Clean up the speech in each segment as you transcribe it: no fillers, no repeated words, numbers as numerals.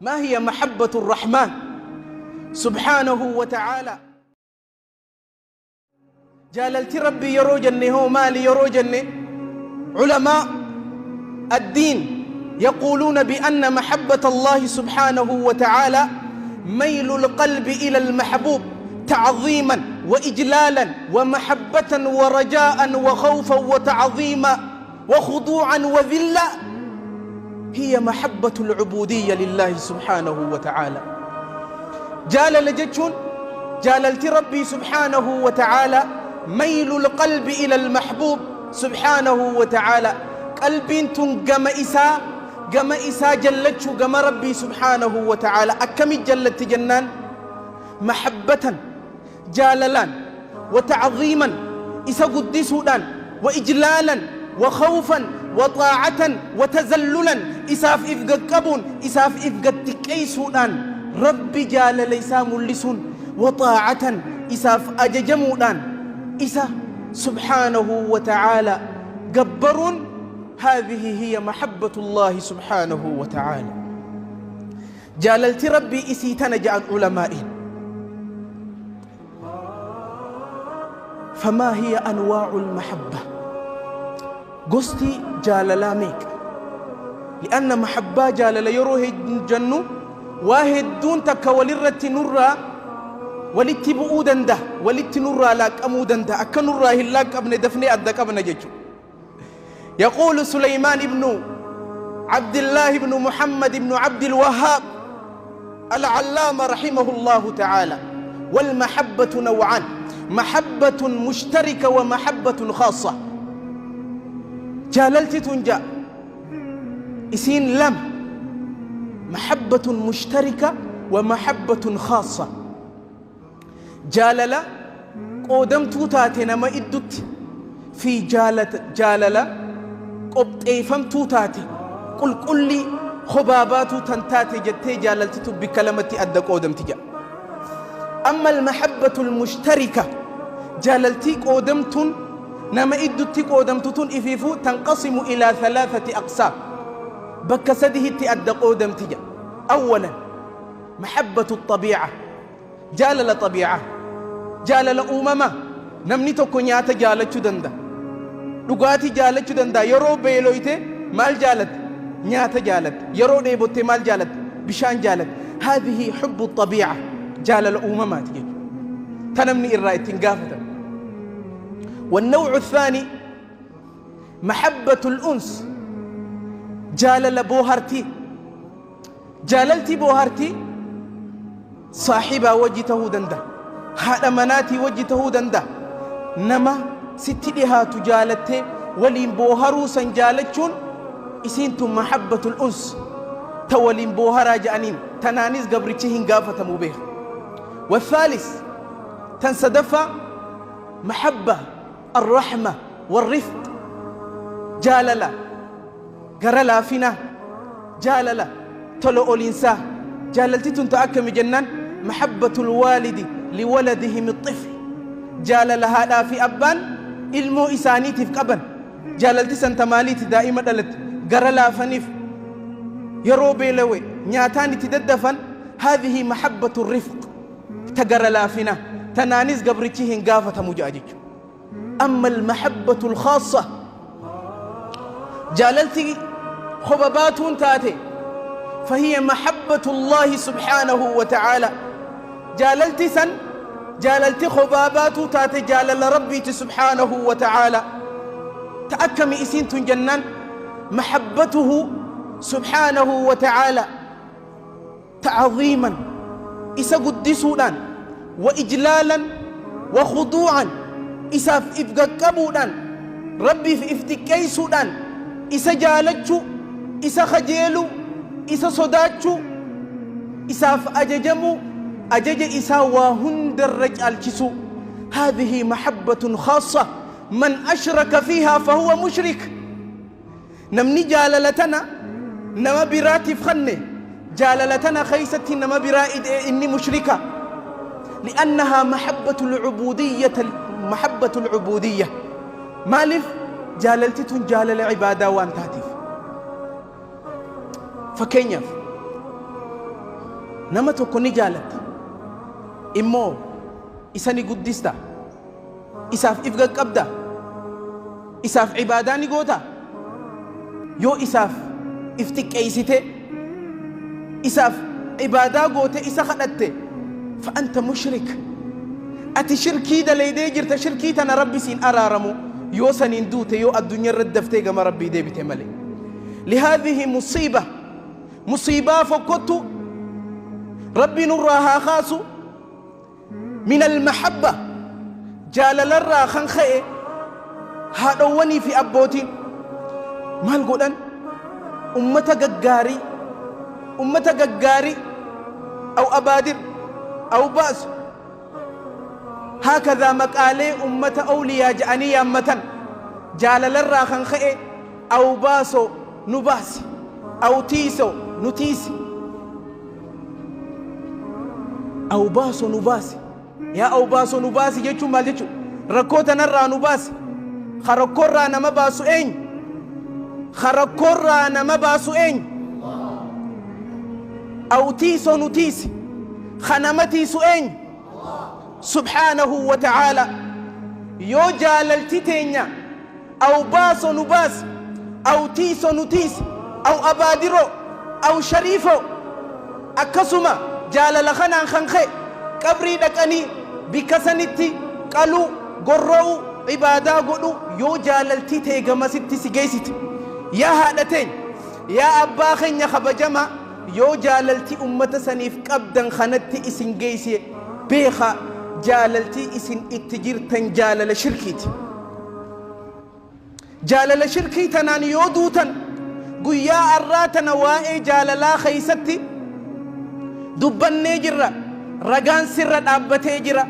ما هي محبة الرحمن سبحانه وتعالى؟ جاللت ربي يرو جنة هو مالي يرو جنة. علماء الدين يقولون بأن محبة الله سبحانه وتعالى ميل القلب إلى المحبوب تعظيما وإجلالا ومحبة ورجاء وخوفا وتعظيما وخضوعا وذلا، هي محبة العبودية لله سبحانه وتعالى. جالل جتشون جاللت ربي سبحانه وتعالى ميل القلب إلى المحبوب سبحانه وتعالى. قلب تنقم إسا جلتشو قم ربي سبحانه وتعالى أكمل جلت جنان محبة جاللان وتعظيما إسا قدسودان وإجلالا وخوفا وطاعة وتزللا إساف إفقابون إساف إفقاتكيسودان ربي جال ليسا ملسون وطاعة إساف أججمودان إسا سبحانه وتعالى جبرون. هذه هي محبة الله سبحانه وتعالى. جاللت ربي إسيتنا جاء علمائه. فما هي أنواع المحبة؟ قصتي جاللا ميك، لأن محبة جاللا يروه الجنة واحد دون تكولرة نرى ولتبؤوا دنده ولتنرى لك أمودا ده أكنرى هلاك ابن دفني أدك ابن جيجو. يقول سليمان بن عبد الله بن محمد بن عبد الوهاب العلامة رحمه الله تعالى: والمحبة نوعان، محبة مشتركة ومحبة خاصة. جاللت تنجا إسين لم محبة مشتركة ومحبة خاصة. جالل قدم توتاتنا ما إدت في جالل قبطيفم توتاتي قل لي خبابات تنتاتي جتي جاللت بكلمة أدى قدم تجا. أما المحبة المشتركة جاللتي قدمتن نما إدتي قدمتن إفيفو تنقسم إلى 3 أقسام بكسده تأدى قدم تجا. أولا محبة الطبيعة، جالل طبيعة جالل أمما نمني تكونيات جالت دندا لغاتي جالت دندا يرو بيلويته مال جالت نيات جالت يرو ديبوت مال جالت بشان جالت. هذه حب الطبيعة جالل أمما تجي تنمني الرأي تنقافة. والنوع الثاني محبة الأنس، جالل بوهرتي جاللتي بوهرتي صاحبها وجهته دندا هذا مناتي وجهته دندا نما ستدها تجالته ولين بوهرو سنجالتشون إسينتم محبة الأنس تولين بوهرا جانين تنانيز قبرتشهن قافة مبيه. والثالث تنصدف محبة الرحمة والرفق، جاللا قرلا فينا جاللا تلو الإنسان. جاللتي تنتأكم جنان محبة الوالد لولدهم الطفل، جالل هذا في أبان ilmoo isaaniitiif qaban jaalalti santa maaliiti daa'ima dhalate gara laafaniif yeroo beelawe nyaataan itti daddafan هذه محبة الرفق تجرى لافنا تنانيس قبرتي هنقافة مجاجج. أما المحبة الخاصة جاللتي خببات تاتي فهي محبة الله سبحانه وتعالى. جاللتي سن جاللتي خبابات تاتي جالل ربي سبحانه وتعالى تأكم إسين تنجنن محبته سبحانه وتعالى تعظيما إسا قدسودان وإجلالا وخضوعا إسا إفقابودان ربي في إفتكيسودان إسا جالتشو إسا خجيلو إسا صداتشو إسا أججمو أجج إسا وهند الرجال كسو. هذه محبة خاصة من أشرك فيها فهو مشرك. نمني جاللتنا نما براتي فخنه جاللتنا خيستي نما برائد إني مشركة لأنها محبة العبودية مالف جاللتي جالل عبادة وانتاتف. فكيف nama tokko ni jaalatta immoo isa ni guddista isaaf if qaqqabda isaaf ibaadaa ni goota yoo isaaf if xiqqeessite isaaf ibaadaa goote isa kadhatte fa anta mushrik ati shirkii dalaydee jirta shirkii tana rabbi siin araaramu yoo saniin duute yoo addunyaa irratti daftee gama rabbii deebite malee لهذه مصيبة فكتو ربي نراها خاصو من المحبة جال لرا خنخئ هادواني في أبوتي ما القولن أمة ققاري أو أبادر أو باس هكذا مقالي أمة أولياء جاني أمة جال لرا خنخئ أو باسو نباسي أو تيسو نتيسي أو باسو نباسي يا أو باسو نباسي جيتشو مال جيتشو ركوتا نرى نباسي خركورا نما باسو إين خركورا نما باسو إين أو تيسو نتيسي خنمتي سؤين سبحانه وتعالى يو جاللتي تينيا أو باسو نباسي أو تيسو نتيسي أو أبادرو أو شريفو أكسما جال لخنا خنخي قبري دكاني بكسنتي قالوا قرروا عبادة قلوا يو جاللتي تيغما ستي سيجيستي يا هادتين يا أباخين يا خبجما يو جاللتي أمة سنيف قبدا خنتي إسن جيسي بيخا جاللتي إسن اتجرتن جالل شركيتي جالل شركيتنا يودوتن قويا الراتنا وائي جاللا خيستي دبني جرا رقان سر دابتي جرا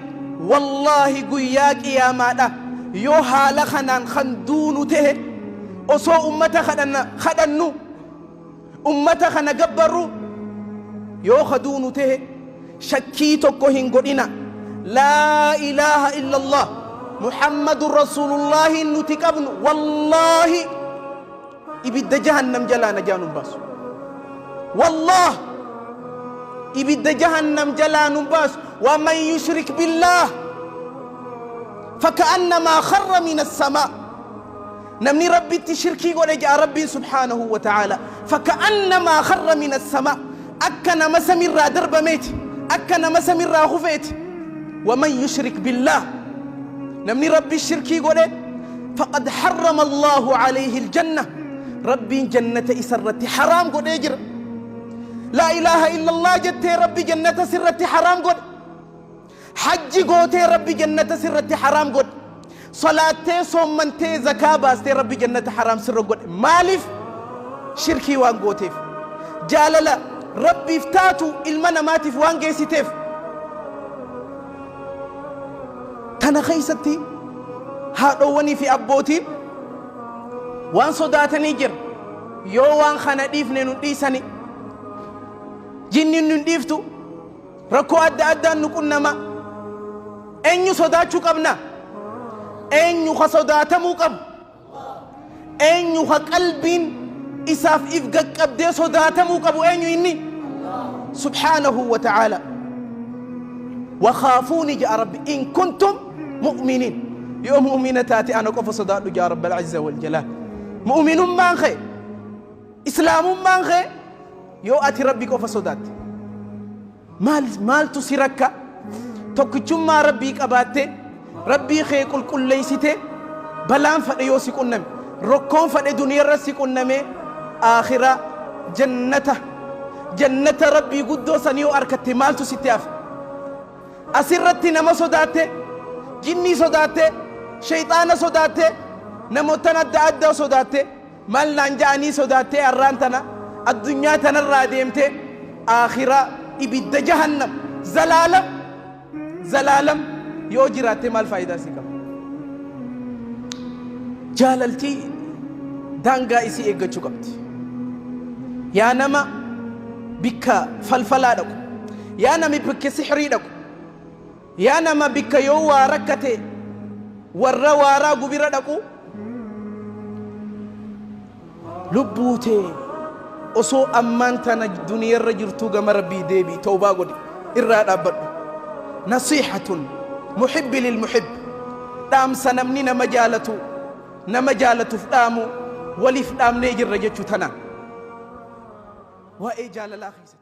والله قويا قياما يو حالا خنان خندونو ته أصو أمتا خدنو أمتا خنا قبرو يو خدونو ته شكيتو كوهن قدنا لا إله إلا الله محمد رسول الله نتكبن والله إبدا جهنم جلانا جانم باس والله إبدا جهنم جلانا باس ومن يشرك بالله فكأنما خر من السماء نمني ربي تشركي ورجع ربي سبحانه وتعالى فكأنما خر من السماء أكنا مسمر درب ميت أكنا مسمر غفيت ومن يشرك بالله نمني ربي الشركي ورجع فقد حرم الله عليه الجنة ربي جنة إسرتي حرام قد يجر لا إله إلا الله جت ربي جنة سرتي حرام قد حج قوتي ربي جنة سرتي حرام قد صلاتي صومنتي زكاة باستي ربي جنة حرام سر قد مالف شركي وان قوتيف جاللا ربي افتاتو المنا ماتف وان قيسيتيف تنا خيستي هادواني في أبوتي وان صداتني جر يو وان خانا ديفني نديساني جني نديفتو ركو أدى نكون ما أين صداتشو قبنا أين خصداتمو قب أين قلبين إساف إفقك قبدي صداتمو قب أين إني سبحانه وتعالى وخافوني يا رب إن كنتم مؤمنين يوم مؤمنتاتي أنا قف صدات يا رب العزة والجلال مؤمن مانخي إسلام مانخي يو أتي ربي قف صدات مال تسيرك توكيتشم ما ربي كباتي ربي خي كل ليسيته بلان فدي يوسي كنم ركون فدي دنيا رسي كنم آخرة جنة ربي قدوسا نيو أركتي مال تسيتياف أسرتي نما صداتي جني صداتي شيطان صداتي نموتنا أدى صداتي مال نانجاني صداتي أرانتنا الدنيا تنرى ديمتي آخرة إبدا جهنم زلالم يو جراتي مال فايدة سيكم جاللتي دانغا إسي إيغا چوكبت يا نما بكا فلفلا دكو يا نما بكا سحري دكو يا نما بكا يو واركتي وارا قبيرا دكو لبوتي osoo ammaan tana duniyarra jirtuu gama rabbii deebii tawbaa godhi irraa dhaabbadhu nasiihatun muhibbi lilmuhibb dhaamsa namni nama jaalatuuf dhaamu waliif dhaamnee jirra jechuu tana waa'ee jaalalaa keessa